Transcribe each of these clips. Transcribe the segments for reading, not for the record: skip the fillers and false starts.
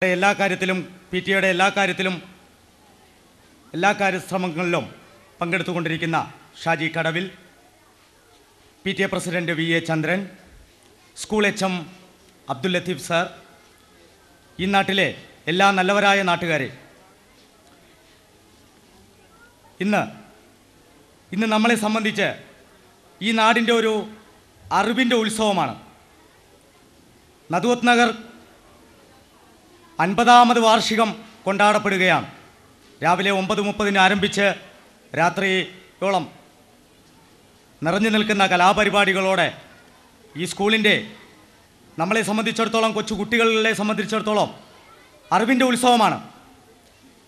എല്ലാ കാര്യത്തിലും PTA എല്ലാ കാര്യത്തിലും എല്ലാ കാര്യശ്രമങ്ങളിലും പങ്കെടുത്തുകൊണ്ടിരിക്കുന്ന Shaji Kadavil, PTA president VA Chandran, school HM Abdul Latheef sir, ഈ നാട്ടിലെ എല്ലാ നല്ലവരായ നാട്ടുകാരെ, ഇന്ന് നമ്മളെ സംബന്ധിച്ച് ഈ നാടിൻ്റെ ഒരു അറിവിൻ്റെ ഉത്സവമാണ്. നദുവത് നഗർ 50ാമത് വാർഷികം കൊണ്ടാടപ്പെടുകയാണ്. രാവിലെ 9:30 ആരംഭിച്ച് രാത്രിയോളം നിറഞ്ഞു നിൽക്കുന്ന കലാപരിപാടികളോടെ ഈ സ്കൂളിൻ്റെ നമ്മളെ സംബന്ധിച്ചിടത്തോളം, കൊച്ചു കുട്ടികളെ സംബന്ധിച്ചിടത്തോളം അറിവിൻ്റെ ഉത്സവമാണ്.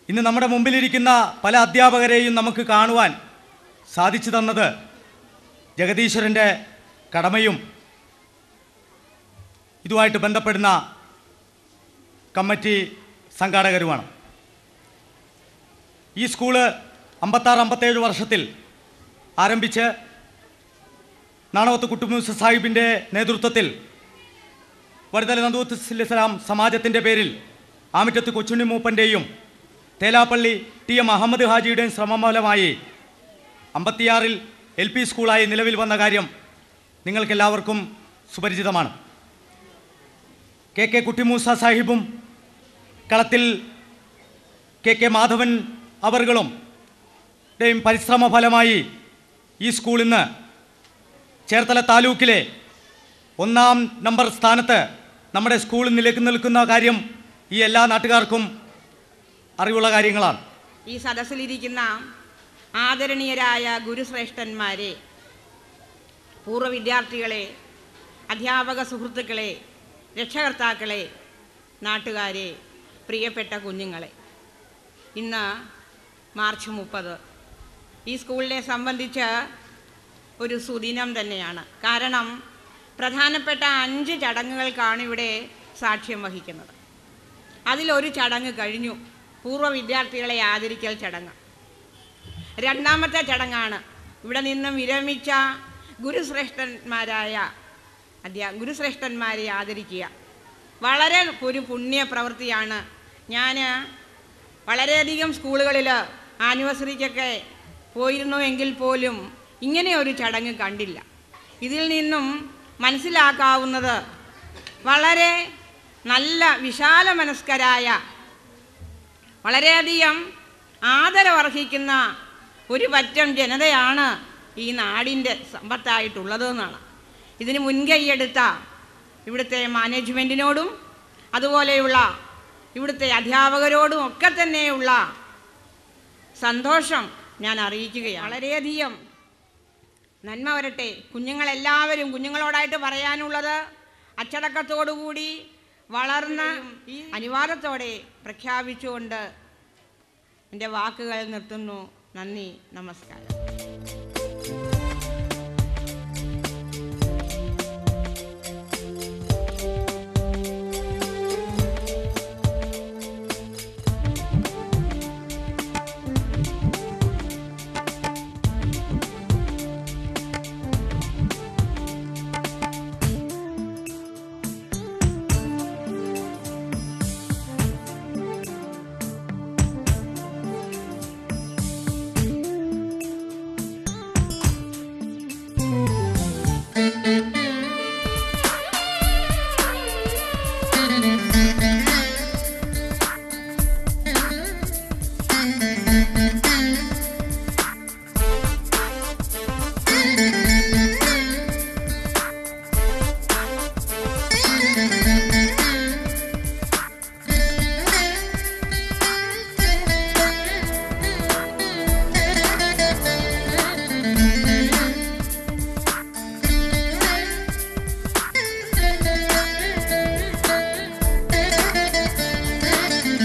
ഇന്ന് നമ്മുടെ മുമ്പിലിരിക്കുന്ന പല അധ്യാപകരെയും നമുക്ക് കാണുവാൻ സാധിച്ചു തന്നത് ജഗദീശ്വരൻ്റെ കടമയും ഇതുമായിട്ട് ബന്ധപ്പെടുന്ന കമ്മിറ്റി സംഘാടകരുമാണ്. ഈ സ്കൂള് 56-57 വർഷത്തിൽ ആരംഭിച്ച് നാണവത്ത് കുട്ടുമൂസ സാഹിബിൻ്റെ നേതൃത്വത്തിൽ വടുതല നദുവത്ത് ഇസ്ലാം സമാജത്തിൻ്റെ പേരിൽ ആമിറ്റത്ത് കൊച്ചുണ്ണി മൂപ്പൻ്റെയും തേലാപ്പള്ളി TM അഹമ്മദ് ഹാജിയുടെയും ശ്രമഫലമായി 56-ൽ LP സ്കൂളായി നിലവിൽ വന്ന കാര്യം നിങ്ങൾക്കെല്ലാവർക്കും സുപരിചിതമാണ്. KK കുട്ടിമൂസ സാഹിബും കളത്തിൽ KK മാധവൻ അവറുകളും പരിശ്രമ ഫലമായി ഈ സ്കൂൾ ഇന്ന് ചേർത്തല താലൂക്കിലെ 1ാം നമ്പർ സ്ഥാനത്ത് നമ്മുടെ സ്കൂൾ നിൽക്കുന്ന കാര്യം ഈ എല്ലാ നാട്ടുകാർക്കും അറിവുള്ള കാര്യങ്ങളാണ്. ഈ സദസ്സിലിരിക്കുന്ന ആദരണീയരായ ഗുരുശ്രേഷ്ഠന്മാരെ, പൂർവ്വ വിദ്യാർത്ഥികളെ, അധ്യാപക സുഹൃത്തുക്കളെ, രക്ഷകർത്താക്കളെ, നാട്ടുകാരെ, പ്രിയപ്പെട്ട കുഞ്ഞുങ്ങളെ, ഇന്ന് മാർച്ച് 30 ഈ സ്കൂളിനെ സംബന്ധിച്ച് ഒരു സുദിനം തന്നെയാണ്. കാരണം പ്രധാനപ്പെട്ട 5 ചടങ്ങുകൾക്കാണ് ഇവിടെ സാക്ഷ്യം വഹിക്കുന്നത്. അതിലൊരു ചടങ്ങ് കഴിഞ്ഞു, പൂർവ്വ വിദ്യാർത്ഥികളെ ആദരിക്കൽ ചടങ്ങ്. 2ാമത്തെ ചടങ്ങാണ് ഇവിടെ നിന്നും വിരമിച്ച ഗുരുശ്രേഷ്ഠന്മാരെ ആദരിക്കുക. വളരെ ഒരു പുണ്യ പ്രവൃത്തിയാണ്. ഞാൻ വളരെയധികം സ്കൂളുകളിൽ ആനിവേഴ്സറിക്കൊക്കെ പോയിരുന്നു എങ്കിൽ പോലും ഇങ്ങനെ ഒരു ചടങ്ങ് കണ്ടില്ല. ഇതിൽ നിന്നും മനസ്സിലാക്കാവുന്നത് വളരെ നല്ല വിശാല മനസ്കരായ, വളരെയധികം ആദരവർഹിക്കുന്ന ഒരു പറ്റം ജനതയാണ് ഈ നാടിൻ്റെ സമ്പത്തായിട്ടുള്ളതെന്നാണ്. ഇതിന് മുൻകൈയെടുത്ത ഇവിടുത്തെ മാനേജ്മെൻറ്റിനോടും അതുപോലെയുള്ള ഇവിടുത്തെ അധ്യാപകരോടും ഒക്കെ തന്നെയുള്ള സന്തോഷം ഞാൻ അറിയിക്കുകയാണ്. വളരെയധികം നന്മ വരട്ടെ. കുഞ്ഞുങ്ങളെല്ലാവരും, കുഞ്ഞുങ്ങളോടായിട്ട് പറയാനുള്ളത് അച്ചടക്കത്തോടുകൂടി വളർന്ന് ഈ അനുവാദത്തോടെ പ്രഖ്യാപിച്ചുകൊണ്ട് എൻ്റെ വാക്കുകൾ നിർത്തുന്നു. നന്ദി, നമസ്കാരം.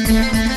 Yeah.